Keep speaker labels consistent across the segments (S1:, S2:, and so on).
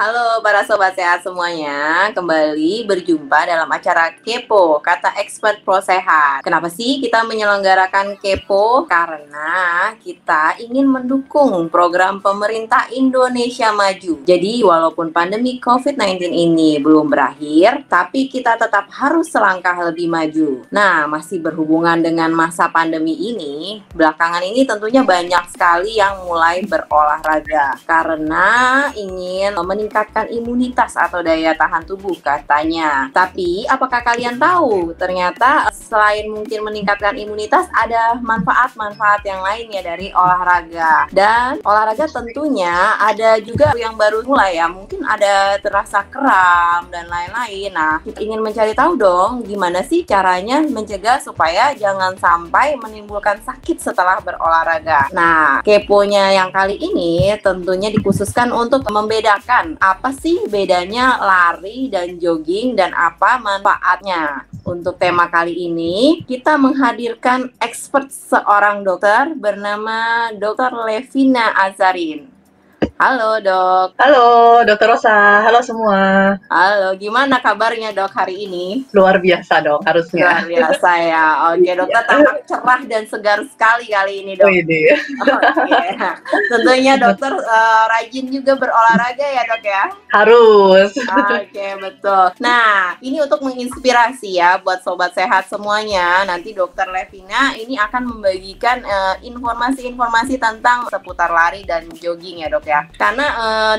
S1: Halo para sobat sehat semuanya, kembali berjumpa dalam acara Kepo, Kata Expert Pro Sehat. Kenapa sih kita menyelenggarakan Kepo? Karena kita ingin mendukung program pemerintah Indonesia Maju. Jadi walaupun pandemi COVID-19 ini belum berakhir, tapi kita tetap harus selangkah lebih maju. Nah, masih berhubungan dengan masa pandemi ini, belakangan ini tentunya banyak sekali yang mulai berolahraga karena ingin meningkatkan imunitas atau daya tahan tubuh katanya. Tapi apakah kalian tahu ternyata selain mungkin meningkatkan imunitas ada manfaat-manfaat yang lainnya dari olahraga. Dan olahraga tentunya ada juga yang baru mulai ya, mungkin ada terasa kram dan lain-lain. Nah, kita ingin mencari tahu dong gimana sih caranya mencegah supaya jangan sampai menimbulkan sakit setelah berolahraga. Nah, keponya yang kali ini tentunya dikhususkan untuk membedakan apa sih bedanya lari dan jogging dan apa manfaatnya. Untuk tema kali ini, kita menghadirkan expert seorang dokter bernama Dr. Levina Azarin. Halo dok.
S2: Halo Dokter Rosa, halo semua.
S1: Halo, gimana kabarnya dok hari ini?
S2: Luar biasa dong harusnya.
S1: Luar biasa ya. Oke dokter, tampak cerah dan segar sekali kali ini dok.
S2: Oke.
S1: Tentunya dokter rajin juga berolahraga ya dok ya?
S2: Harus.
S1: Oke betul. Nah ini untuk menginspirasi ya buat sobat sehat semuanya. Nanti dokter Levina ini akan membagikan informasi-informasi tentang seputar lari dan jogging ya dok ya. Karena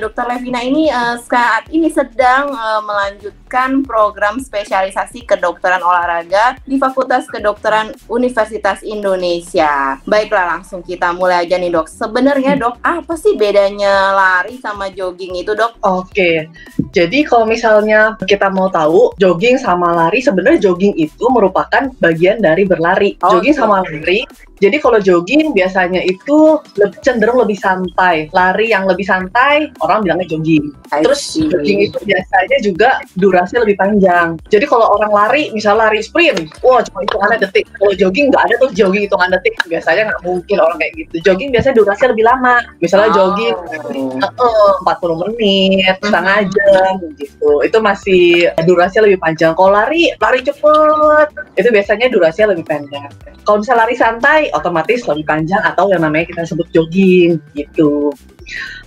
S1: Dr. Levina ini saat ini sedang melanjutkan program spesialisasi kedokteran olahraga di Fakultas Kedokteran Universitas Indonesia. Baiklah, langsung kita mulai aja nih dok. Sebenarnya dok, apa sih bedanya lari sama jogging itu dok?
S2: Oke, jadi kalau misalnya kita mau tahu jogging sama lari, sebenarnya jogging itu merupakan bagian dari berlari. Jogging sama lari. Jadi kalau jogging biasanya itu cenderung lebih santai. Lari yang lebih santai, orang bilangnya jogging. Terus jogging itu biasanya juga durasinya lebih panjang. Jadi kalau orang lari, misalnya lari sprint, wah cuma hitungan detik. Kalau jogging nggak ada tuh jogging hitungan detik. Biasanya nggak mungkin orang kayak gitu. Jogging biasanya durasinya lebih lama. Misalnya jogging 40 menit, setengah jam gitu. Itu masih durasinya lebih panjang. Kalau lari cepet, itu biasanya durasinya lebih pendek. Kalau misalnya lari santai, otomatis lebih panjang atau yang namanya kita sebut jogging gitu.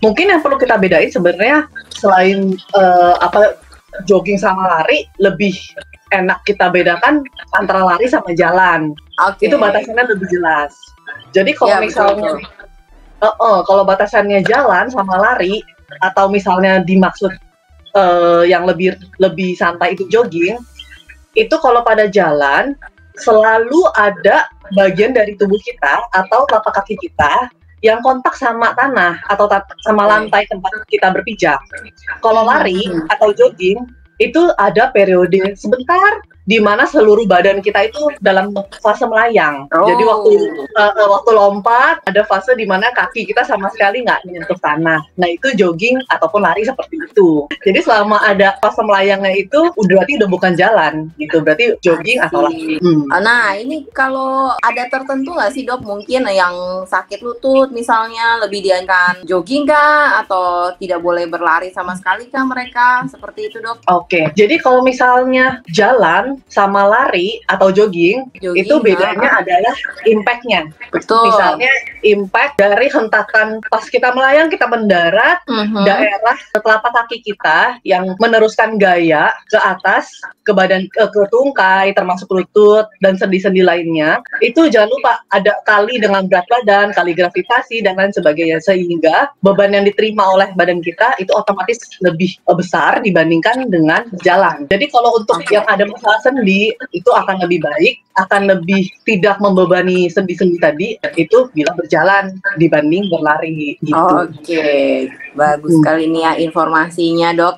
S2: Mungkin yang perlu kita bedain sebenarnya selain jogging sama lari, lebih enak kita bedakan antara lari sama jalan. Itu batasannya lebih jelas. Jadi kalau misalnya kalau batasannya jalan sama lari atau misalnya dimaksud yang lebih santai itu jogging, itu kalau pada jalan selalu ada bagian dari tubuh kita atau telapak kaki kita yang kontak sama tanah atau sama lantai tempat kita berpijak. Kalau lari atau jogging itu ada periode sebentar di mana seluruh badan kita itu dalam fase melayang. Jadi waktu lompat ada fase di mana kaki kita sama sekali nggak menyentuh tanah. Nah itu jogging ataupun lari seperti itu. Jadi selama ada fase melayangnya itu berarti udah bukan jalan gitu. Berarti jogging atau lari.
S1: Nah ini kalau ada tertentu nggak sih dok, mungkin yang sakit lutut misalnya lebih dianjurkan jogging kah atau tidak boleh berlari sama sekali kah mereka? Seperti itu dok.
S2: Oke, jadi kalau misalnya jalan sama lari atau jogging itu bedanya adalah impact-nya.
S1: Betul.
S2: Misalnya impact dari hentakan pas kita melayang, kita mendarat, daerah telapak kaki kita yang meneruskan gaya ke atas, ke badan, ke tungkai, termasuk lutut dan sendi-sendi lainnya. Itu jangan lupa ada kali dengan berat badan, kali gravitasi dan lain sebagainya, sehingga beban yang diterima oleh badan kita itu otomatis lebih besar dibandingkan dengan jalan. Jadi kalau untuk yang ada masalah sendi itu akan lebih baik, akan lebih tidak membebani sendi-sendi tadi itu bila berjalan dibanding berlari gitu.
S1: Oke, bagus sekali nih ya informasinya dok.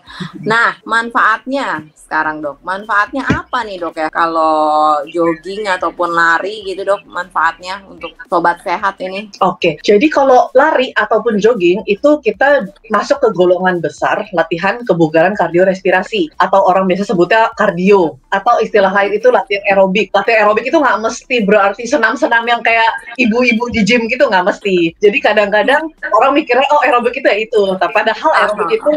S1: Nah manfaatnya sekarang dok, manfaatnya apa nih dok ya kalau jogging ataupun lari gitu dok, manfaatnya untuk sobat sehat ini?
S2: Oke, jadi kalau lari ataupun jogging itu kita masuk ke golongan besar latihan kebugaran kardiorespirasi atau orang biasa sebutnya kardio, atau istilah lain itu latihan aerobik. Latihan aerobik itu nggak mesti berarti senam-senam yang kayak ibu-ibu di gym gitu, nggak mesti. Jadi kadang-kadang orang mikirnya oh aerobik itu ya itu, Padahal aerobik itu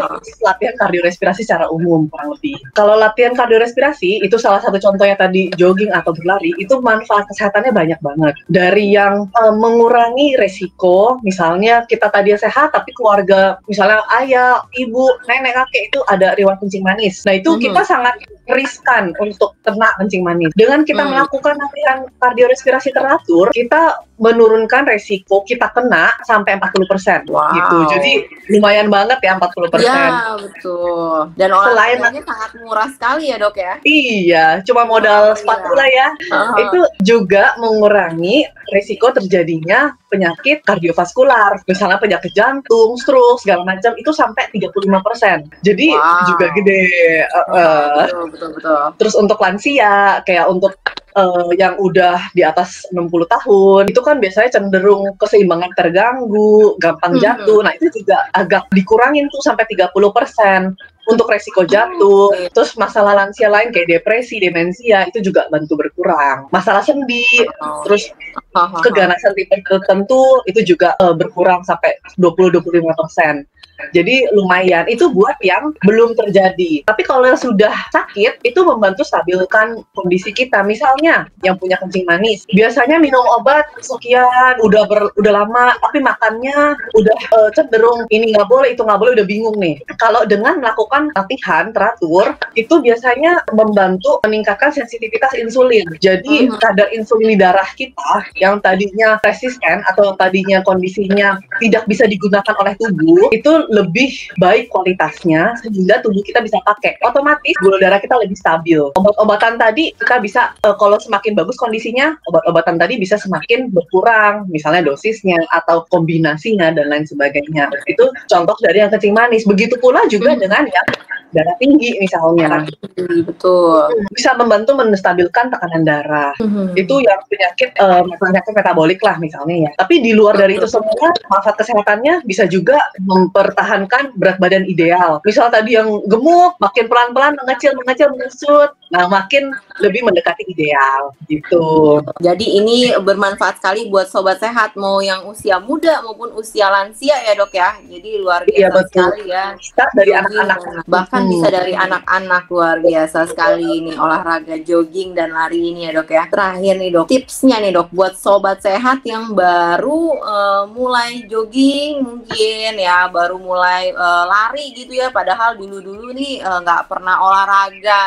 S2: latihan kardiorespirasi secara umum kurang lebih. Kalau latihan kardiorespirasi itu salah satu contohnya tadi jogging atau berlari, itu manfaat kesehatannya banyak banget. Dari yang mengurangi resiko, misalnya kita tadi sehat tapi keluarga misalnya ayah, ibu, nenek, kakek itu ada riwayat kencing manis. Nah itu kita sangat riskan untuk kena kencing manis. Dengan kita melakukan latihan kardiorespirasi teratur, kita menurunkan resiko kita kena sampai 40%. Gitu. Jadi lumayan banget ya 40%.
S1: Iya, betul. Dan olahraganya sangat murah sekali ya, Dok ya?
S2: Iya, cuma modal spatula ya. Itu juga mengurangi resiko terjadinya penyakit kardiovaskular. Misalnya penyakit jantung, stroke, segala macam itu sampai 35%. Jadi juga gede.
S1: Betul.
S2: Terus untuk lansia, kayak untuk yang udah di atas 60 tahun, itu kan biasanya cenderung keseimbangan terganggu, gampang jatuh. Nah, itu juga agak dikurangin tuh sampai 30% untuk resiko jatuh. Terus masalah lansia lain kayak depresi, demensia, itu juga bantu berkurang. Masalah sendi, terus keganasan tipe tertentu, itu juga berkurang sampai 20-25%. Jadi lumayan, itu buat yang belum terjadi. Tapi kalau yang sudah sakit, itu membantu stabilkan kondisi kita. Misalnya, yang punya kencing manis, biasanya minum obat sekian, udah lama, tapi makannya udah cenderung ini nggak boleh, itu nggak boleh, udah bingung nih. Kalau dengan melakukan latihan teratur, itu biasanya membantu meningkatkan sensitivitas insulin. Jadi kadar insulin di darah kita, yang tadinya resisten atau tadinya kondisinya tidak bisa digunakan oleh tubuh, itu lebih baik kualitasnya sehingga tubuh kita bisa pakai. Otomatis gula darah kita lebih stabil. Obat-obatan tadi kita bisa kalau semakin bagus kondisinya, obat-obatan tadi bisa semakin berkurang, misalnya dosisnya atau kombinasinya dan lain sebagainya. Itu contoh dari yang kencing manis. Begitu pula juga dengan yang darah tinggi misalnya.
S1: Betul.
S2: Bisa membantu menstabilkan tekanan darah. Itu yang penyakit metabolik lah misalnya ya. Tapi di luar dari itu semua, manfaat kesehatannya bisa juga mempertahankan berat badan ideal. Misal tadi yang gemuk, makin pelan-pelan mengecil, menyusut. Nah, makin lebih mendekati ideal gitu.
S1: Jadi ini bermanfaat sekali buat sobat sehat, mau yang usia muda maupun usia lansia ya, Dok ya. Jadi luar biasa sekali ya.
S2: Start dari anak-anak.
S1: Bahkan bisa dari anak-anak, luar biasa sekali ini olahraga jogging dan lari ini ya, Dok ya. Terakhir nih, Dok, tipsnya nih, Dok, buat sobat sehat yang baru mulai jogging mungkin ya, baru mulai lari gitu ya, padahal dulu-dulu nih nggak pernah olahraga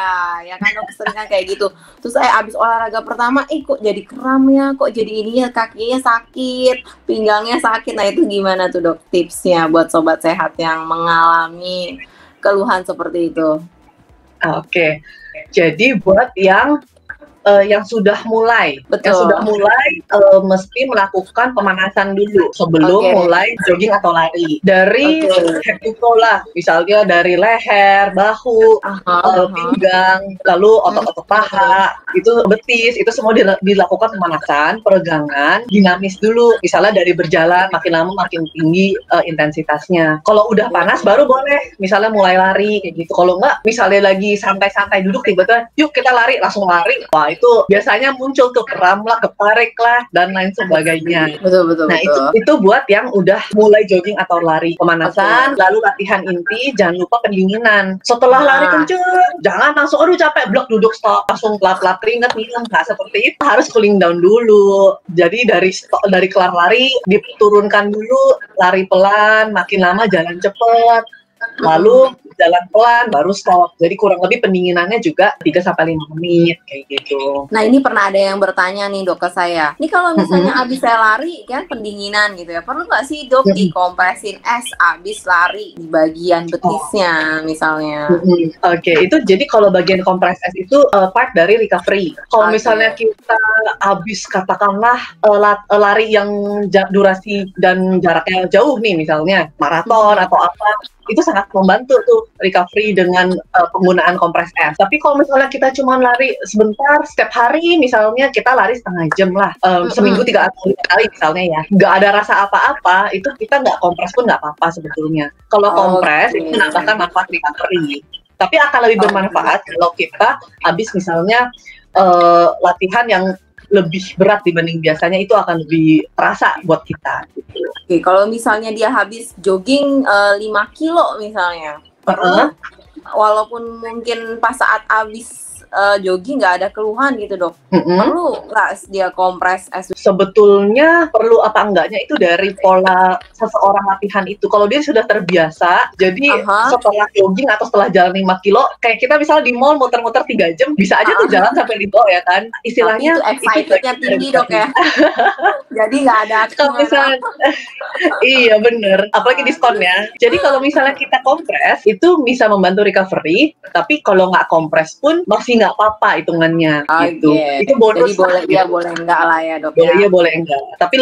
S1: ya kan, Dok, sering kan kayak gitu. Terus abis olahraga pertama kok jadi kram ya, kok jadi ini ya, kakinya sakit, pinggangnya sakit. Nah itu gimana tuh, Dok, tipsnya buat sobat sehat yang mengalami keluhan seperti itu?
S2: Oke. Jadi buat yang sudah mulai, mesti melakukan pemanasan dulu sebelum mulai jogging atau lari. Dari head to toe lah, misalnya dari leher, bahu, pinggang, lalu otot-otot paha, itu betis, itu semua dilakukan pemanasan, peregangan, dinamis dulu. Misalnya dari berjalan, makin lama makin tinggi intensitasnya. Kalau udah panas baru boleh, misalnya mulai lari kayak gitu. Kalau enggak, misalnya lagi santai-santai duduk, tiba-tiba yuk kita lari, langsung lari. Wah, itu biasanya muncul tuh kram lah, ketarik lah, dan lain sebagainya.
S1: Betul.
S2: Nah, itu buat yang udah mulai jogging atau lari. Pemanasan, lalu latihan inti, jangan lupa pendinginan. Setelah lari kenceng, jangan langsung aduh capek, blok duduk stop, langsung lap-lap keringet, minum. Nggak seperti itu, harus cooling down dulu. Jadi dari kelar lari, diturunkan dulu, lari pelan, makin lama jalan cepet. Lalu jalan pelan baru stop. Jadi kurang lebih pendinginannya juga 3-5 menit kayak gitu.
S1: Nah, ini pernah ada yang bertanya nih, Dok, ke saya. Ini kalau misalnya abis saya lari kan pendinginan gitu ya, perlu nggak sih, Dok, dikompresin es abis lari di bagian betisnya misalnya?
S2: Oke, itu jadi kalau bagian kompres es itu part dari recovery. Kalau misalnya kita abis katakanlah lari yang durasi dan jaraknya jauh nih, misalnya maraton atau apa, itu sangat membantu tuh recovery dengan penggunaan kompres es. Tapi kalau misalnya kita cuma lari sebentar setiap hari, misalnya kita lari setengah jam lah, seminggu 3 atau 5 kali misalnya ya, nggak ada rasa apa-apa, itu kita nggak kompres pun nggak apa-apa sebetulnya. Kalau kompres itu menambahkan manfaat recovery. Tapi akan lebih bermanfaat kalau kita habis misalnya latihan yang lebih berat dibanding biasanya, itu akan lebih terasa buat kita. Gitu.
S1: Oke, kalau misalnya dia habis jogging 5 kilo misalnya, perlu walaupun mungkin pas saat habis jogging nggak ada keluhan gitu dok, perlu nggak dia kompres es?
S2: Sebetulnya perlu apa enggaknya itu dari pola seseorang latihan itu. Kalau dia sudah terbiasa, jadi setelah jogging atau setelah jalan 5 kilo, kayak kita misalnya di mall muter-muter 3 jam, bisa aja tuh jalan sampai di bawah ya kan. Istilahnya
S1: tapi itu excitednya tinggi dok ya. Jadi nggak ada
S2: kalau misalnya, iya bener, apalagi diskonnya. Jadi kalau misalnya kita kompres, itu bisa membantu recovery, tapi kalau nggak kompres pun masih nggak apa-apa hitungannya gitu. Itu bonus.
S1: Jadi boleh ya, boleh enggak lah ya dok.
S2: Boleh ya, boleh enggak. Tapi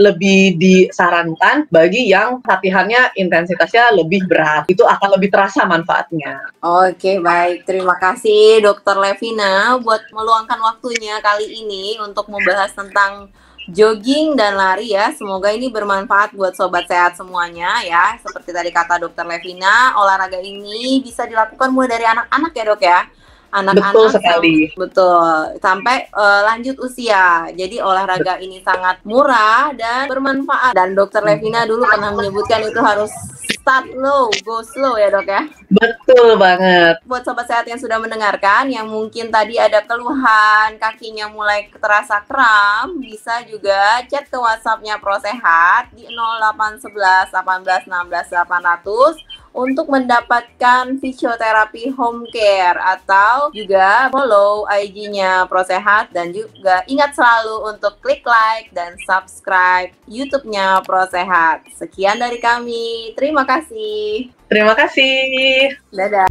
S2: lebih disarankan bagi yang latihannya intensitasnya lebih berat. Itu akan lebih terasa manfaatnya.
S1: Oke, baik. Terima kasih Dokter Levina buat meluangkan waktunya kali ini untuk membahas tentang jogging dan lari ya. Semoga ini bermanfaat buat sobat sehat semuanya ya. Seperti tadi kata Dokter Levina, olahraga ini bisa dilakukan mulai dari anak-anak ya dok ya. Anak-anak,
S2: betul sekali.
S1: Betul, sampai lanjut usia. Jadi olahraga ini sangat murah dan bermanfaat. Dan Dokter Levina dulu pernah menyebutkan itu harus start low, go slow ya dok ya.
S2: Betul banget.
S1: Buat sobat sehat yang sudah mendengarkan, yang mungkin tadi ada keluhan kakinya mulai terasa kram, bisa juga chat ke WhatsApp-nya Pro Sehat di 0811 18 16 800 untuk mendapatkan fisioterapi home care, atau juga follow IG-nya Pro Sehat, dan juga ingat selalu untuk klik like dan subscribe YouTube-nya Pro Sehat. Sekian dari kami. Terima kasih.
S2: Terima kasih.
S1: Dadah.